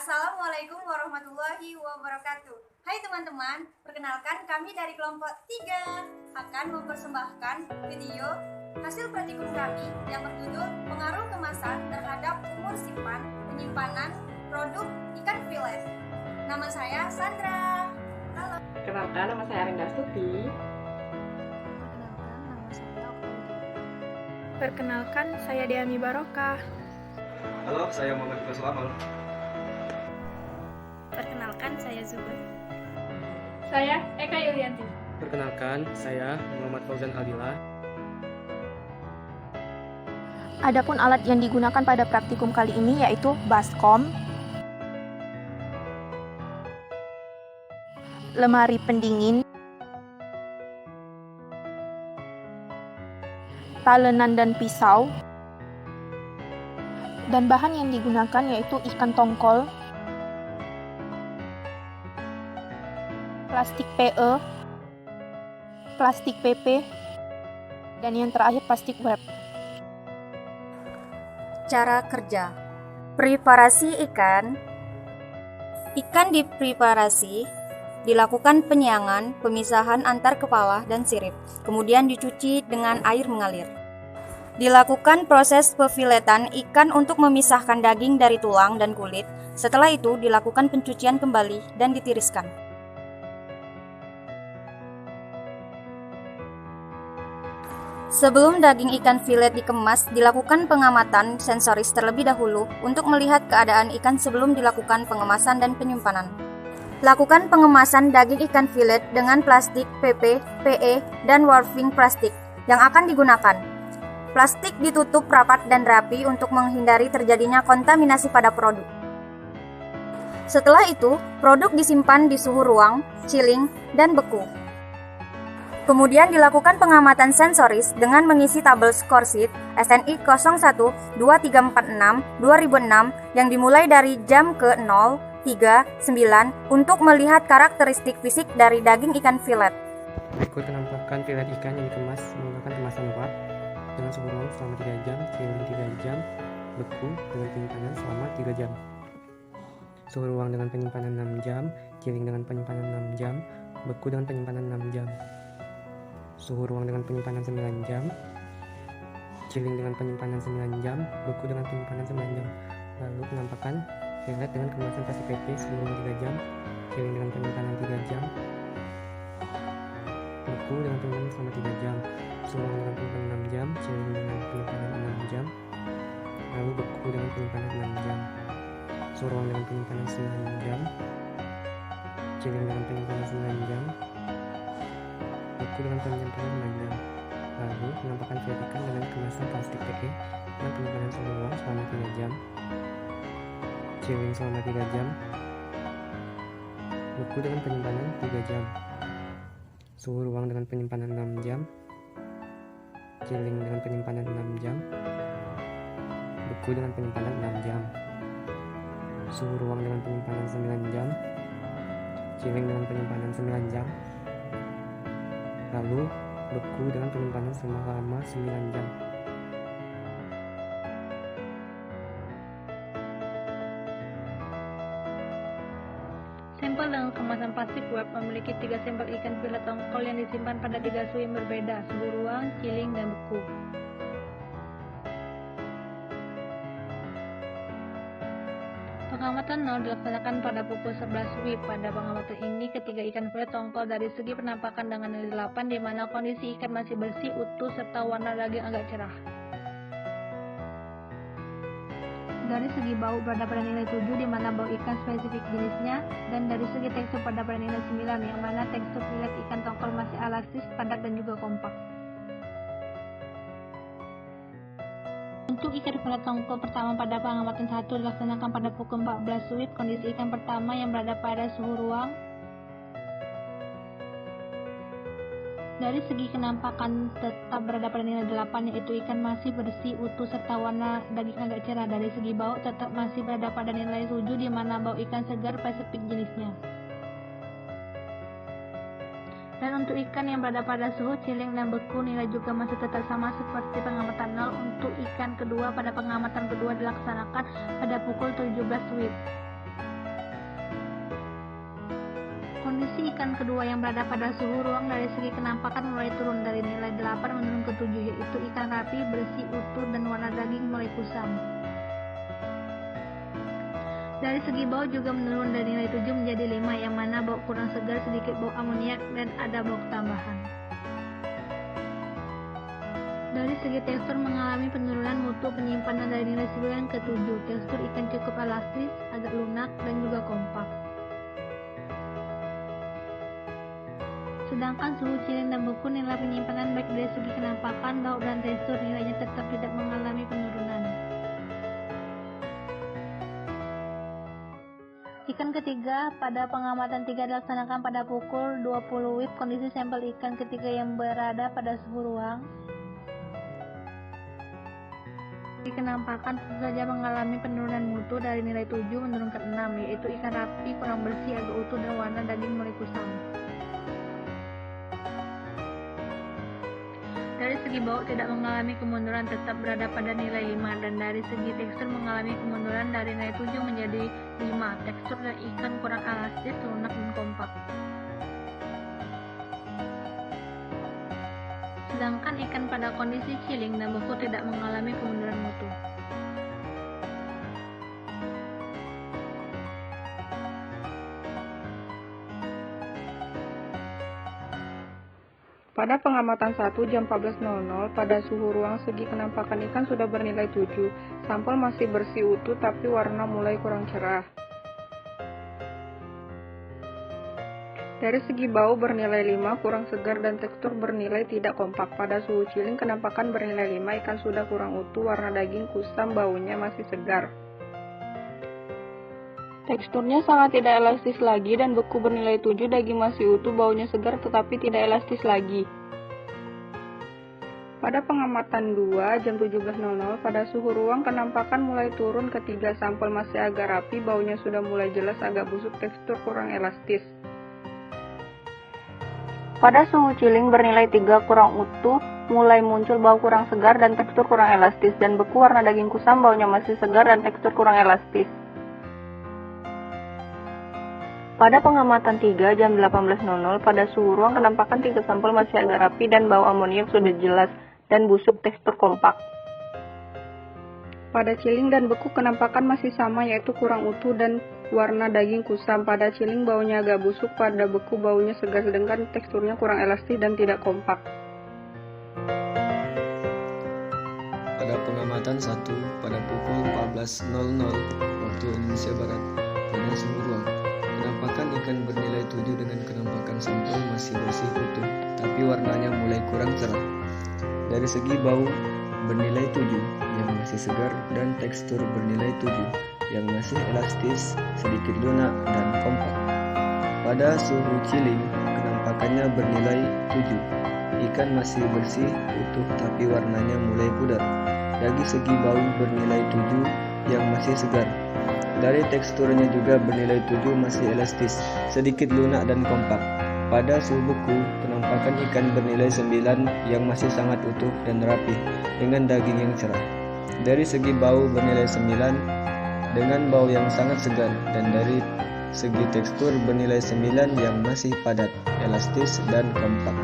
Assalamualaikum warahmatullahi wabarakatuh. Hai teman-teman, perkenalkan kami dari kelompok 3 akan mempersembahkan video hasil praktikum kami yang berjudul Pengaruh Kemasan Terhadap Umur Simpan Penyimpanan Produk Ikan Filet. Nama saya Sandra. Halo. Kenalkan, nama saya Arinda Stuti. Perkenalkan, saya Deami Barokah. Halo, saya Muhammad Iqbal Sulamal. Perkenalkan, saya Zubur. Saya Eka Yulianti. Perkenalkan, saya Muhammad Fauzan Aldila. Adapun alat yang digunakan pada praktikum kali ini yaitu baskom, lemari pendingin, talenan dan pisau, dan bahan yang digunakan yaitu ikan tongkol, plastik PE, plastik PP, dan yang terakhir plastik wrap. Cara kerja. Preparasi ikan. Ikan dipreparasi, dilakukan penyiangan, pemisahan antar kepala dan sirip, kemudian dicuci dengan air mengalir. Dilakukan proses pefiletan ikan untuk memisahkan daging dari tulang dan kulit. Setelah itu dilakukan pencucian kembali dan ditiriskan. Sebelum daging ikan filet dikemas, dilakukan pengamatan sensoris terlebih dahulu untuk melihat keadaan ikan sebelum dilakukan pengemasan dan penyimpanan. Lakukan pengemasan daging ikan filet dengan plastik PP, PE, dan warping plastik yang akan digunakan. Plastik ditutup rapat dan rapi untuk menghindari terjadinya kontaminasi pada produk. Setelah itu, produk disimpan di suhu ruang, chilling, dan beku. Kemudian dilakukan pengamatan sensoris dengan mengisi tabel score sheet SNI 012346-2006 yang dimulai dari jam ke 039 untuk melihat karakteristik fisik dari daging ikan filet. Berikut penampakan filet ikan yang dikemas menggunakan kemasan wrap dengan suhu ruang selama 3 jam, chilling 3 jam, beku dengan penyimpanan selama 3 jam. Suhu ruang dengan penyimpanan 6 jam, chilling dengan penyimpanan 6 jam, beku dengan penyimpanan 6 jam. Suhu ruang dengan penyimpanan 9 jam, chilling dengan penyimpanan 9 jam, beku dengan penyimpanan 9 jam. Lalu penampakan filet dengan kemasan plastik PP selama 3 jam, chilling dengan penyimpanan 3 jam, beku dengan penyimpanan selama 3 jam. Suhu ruang dengan penyimpanan 6 jam, chilling dengan penyimpanan 6 jam, lalu beku dengan penyimpanan 6 jam. Suhu ruang dengan penyimpanan 9 jam, chilling dengan penyimpanan 9 jam, beku dengan penyimpanan 9 jam. Lalu penampakan filet ikan dengan kemasan plastik PE dan penyimpanan suhu ruang selama 3 jam, chilling selama 3 jam, beku dengan penyimpanan 3 jam. Suhu ruang dengan penyimpanan 6 jam, chilling dengan penyimpanan 6 jam, beku dengan penyimpanan 6 jam. Suhu ruang dengan penyimpanan 9 jam, chilling dengan penyimpanan 9 jam, lalu beku dengan penyimpanan selama 9 jam. Sampel dengan kemasan plastik wrap memiliki 3 sampel ikan filet tongkol yang disimpan pada 3 suhu yang berbeda, suhu ruang, chilling, dan beku. Pengamatan 0 dilaksanakan pada pukul 11 WIB. Pada pengamatan ini, ketiga ikan filet tongkol dari segi penampakan dengan nilai 8, di mana kondisi ikan masih bersih, utuh, serta warna daging agak cerah. Dari segi bau berada pada nilai 7, di mana bau ikan spesifik jenisnya, dan dari segi tekstur pada nilai 9, yang mana tekstur filet ikan tongkol masih elastis, padat, dan juga kompak. Untuk ikan filet tongkol pertama pada pengamatan 1 dilaksanakan pada pukul 14 WIB. Kondisi ikan pertama yang berada pada suhu ruang. Dari segi kenampakan tetap berada pada nilai 8, yaitu ikan masih bersih, utuh, serta warna daging agak cerah. Dari segi bau tetap masih berada pada nilai 7, di mana bau ikan segar spesifik jenisnya. Dan untuk ikan yang berada pada suhu chilling dan beku, nilai juga masih tetap sama seperti pengamatan 0. Untuk ikan kedua pada pengamatan kedua dilaksanakan pada pukul 17 WIB. Kondisi ikan kedua yang berada pada suhu ruang dari segi kenampakan mulai turun dari nilai 8 menurun ke 7, yaitu ikan rapi, bersih, utuh, dan warna daging mulai kusam. Dari segi bau juga menurun dari nilai 7 menjadi 5, yang mana bau kurang segar, sedikit bau amoniak, dan ada bau tambahan. Dari segi tekstur mengalami penurunan mutu penyimpanan dari nilai 9 ke 7. Tekstur ikan cukup elastis, agak lunak, dan juga kompak. Sedangkan suhu chilling dan beku nilai penyimpanan baik dari segi kenampakan, bau, dan tekstur nilainya tetap tidak mengalami penurunan. Ikan ketiga pada pengamatan 3 dilaksanakan pada pukul 20 WIB. Kondisi sampel ikan ketiga yang berada pada suhu ruang di kenampakan tentu saja mengalami penurunan mutu dari nilai 7 menurun ke 6, yaitu ikan rapi, kurang bersih, agak utuh, dan warna daging mulai kusam. Dari segi bau tidak mengalami kemunduran, tetap berada pada nilai 5, dan dari segi tekstur mengalami kemunduran dari nilai 7 menjadi 5. Tekstur dan ikan kurang elastis, lunak, dan kompak. Sedangkan ikan pada kondisi chilling dan beku tidak mengalami kemunduran mutu. Pada pengamatan 1 jam 14.00 pada suhu ruang segi kenampakan ikan sudah bernilai 7. Sampel masih bersih utuh tapi warna mulai kurang cerah. Dari segi bau bernilai 5, kurang segar, dan tekstur bernilai tidak kompak. Pada suhu chilling kenampakan bernilai 5, ikan sudah kurang utuh, warna daging kusam, baunya masih segar. Teksturnya sangat tidak elastis lagi dan beku bernilai 7, daging masih utuh, baunya segar tetapi tidak elastis lagi. Pada pengamatan 2 jam 17.00 pada suhu ruang kenampakan mulai turun ke 3, sampel masih agak rapi, baunya sudah mulai jelas agak busuk, tekstur kurang elastis. Pada suhu chilling bernilai 3, kurang utuh, mulai muncul bau kurang segar dan tekstur kurang elastis, dan beku warna daging kusam, baunya masih segar dan tekstur kurang elastis. Pada pengamatan 3 jam 18.00 pada suhu ruang kenampakan 3 sampel masih agak rapi dan bau amoniak sudah jelas dan busuk, tekstur kompak. Pada chilling dan beku kenampakan masih sama, yaitu kurang utuh dan warna daging kusam. Pada chilling baunya agak busuk, pada beku baunya segar, sedangkan teksturnya kurang elastis dan tidak kompak. Pada pengamatan 1 pada pukul 14.00 waktu Indonesia Barat pada suhu ruang, kenampakan ikan bernilai 7 dengan kenampakan sampel masih bersih utuh, tapi warnanya mulai kurang cerah. Dari segi bau bernilai 7 yang masih segar dan tekstur bernilai 7 yang masih elastis, sedikit lunak dan kompak. Pada suhu chilling kenampakannya bernilai 7. Ikan masih bersih, utuh, tapi warnanya mulai pudar. Dari segi bau bernilai 7 yang masih segar. Dari teksturnya juga bernilai 7 masih elastis, sedikit lunak dan kompak. Pada suhu beku, kenampakan ikan bernilai 9 yang masih sangat utuh dan rapi, dengan daging yang cerah. Dari segi bau bernilai 9 dengan bau yang sangat segar, dan dari segi tekstur bernilai 9 yang masih padat, elastis, dan kompak.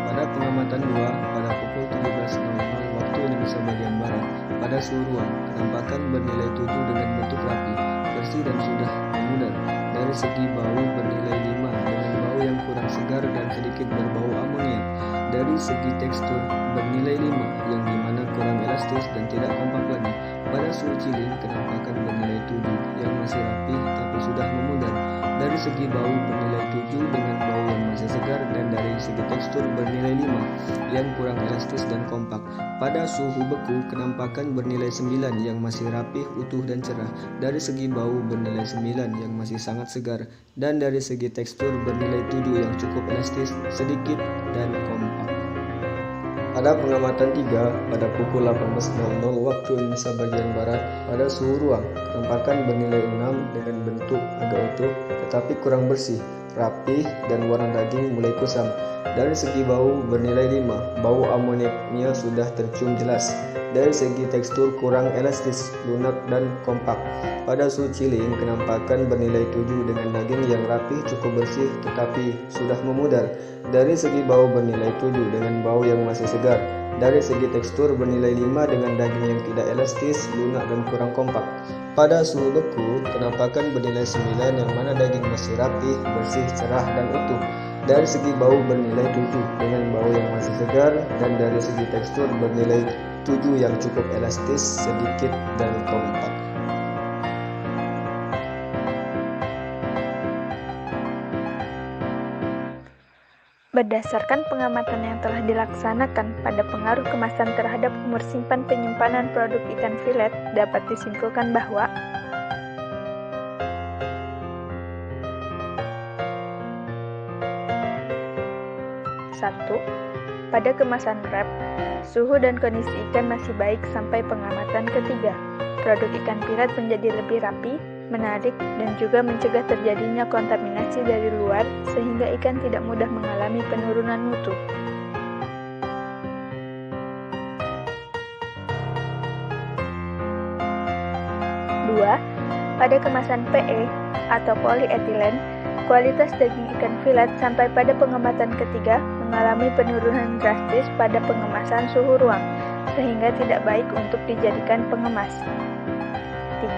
Pada pengamatan 2 pada pukul 17.00 waktu Indonesia bagian Barat pada suhu ruang, kenampakan bernilai 7 dengan bentuk rapi, bersih, dan sudah memudar. Dari segi bau bernilai 5 dengan bau yang kurang segar dan sedikit berbau amoniak. Dari segi tekstur bernilai 5 yang dimana kurang elastis dan tidak kompak lagi. Pada suhu chilling kenampakan bernilai 7 yang masih rapi tapi sudah memudar. Dari segi bau bernilai 7 dengan bau yang masih segar, dan dari segi tekstur bernilai 5 yang kurang elastis dan kompak. Pada suhu beku kenampakan bernilai 9 yang masih rapih, utuh, dan cerah. Dari segi bau bernilai 9 yang masih sangat segar, dan dari segi tekstur bernilai 7 yang cukup elastis, sedikit, dan kompak. Pada pengamatan 3 pada pukul 18.00 waktu Indonesia bagian Barat pada suhu ruang, kenampakan bernilai 6 dengan bentuk agak utuh tetapi kurang bersih, rapih, dan warna daging mulai kusam. Dari segi bau bernilai 5, bau amoniaknya sudah tercium jelas. Dari segi tekstur kurang elastis, lunak dan kompak. Pada suhu chilling, kenampakan bernilai 7 dengan daging yang rapih, cukup bersih tetapi sudah memudar. Dari segi bau bernilai 7 dengan bau yang masih segar. Dari segi tekstur bernilai 5 dengan daging yang tidak elastis, lunak dan kurang kompak. Pada suhu beku, kenampakan bernilai 9 yang mana daging masih rapih, bersih, cerah dan utuh. Dari segi bau bernilai 7 dengan bau yang masih segar, dan dari segi tekstur bernilai 7 yang cukup elastis, sedikit dan kompak. Berdasarkan pengamatan yang telah dilaksanakan pada pengaruh kemasan terhadap umur simpan penyimpanan produk ikan filet, dapat disimpulkan bahwa 1. Pada kemasan wrap, suhu dan kondisi ikan masih baik sampai pengamatan ketiga. Produk ikan filet menjadi lebih rapi, menarik, dan juga mencegah terjadinya kontaminasi dari luar sehingga ikan tidak mudah mengalami penurunan mutu. 2. Pada kemasan PE atau polyethylene, kualitas daging ikan filet sampai pada pengamatan ketiga mengalami penurunan drastis pada pengemasan suhu ruang, sehingga tidak baik untuk dijadikan pengemas.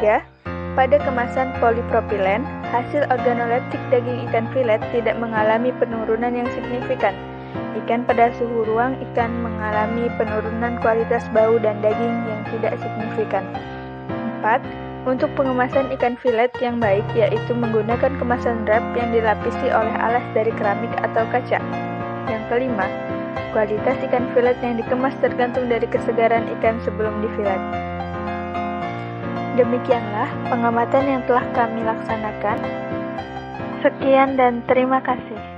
3. Pada kemasan polipropilen, hasil organoleptik daging ikan filet tidak mengalami penurunan yang signifikan. Ikan pada suhu ruang ikan mengalami penurunan kualitas bau dan daging yang tidak signifikan. 4. Untuk pengemasan ikan filet yang baik yaitu menggunakan kemasan wrap yang dilapisi oleh alas dari keramik atau kaca. Yang kelima, kualitas ikan filet yang dikemas tergantung dari kesegaran ikan sebelum difilet. Demikianlah pengamatan yang telah kami laksanakan. Sekian dan terima kasih.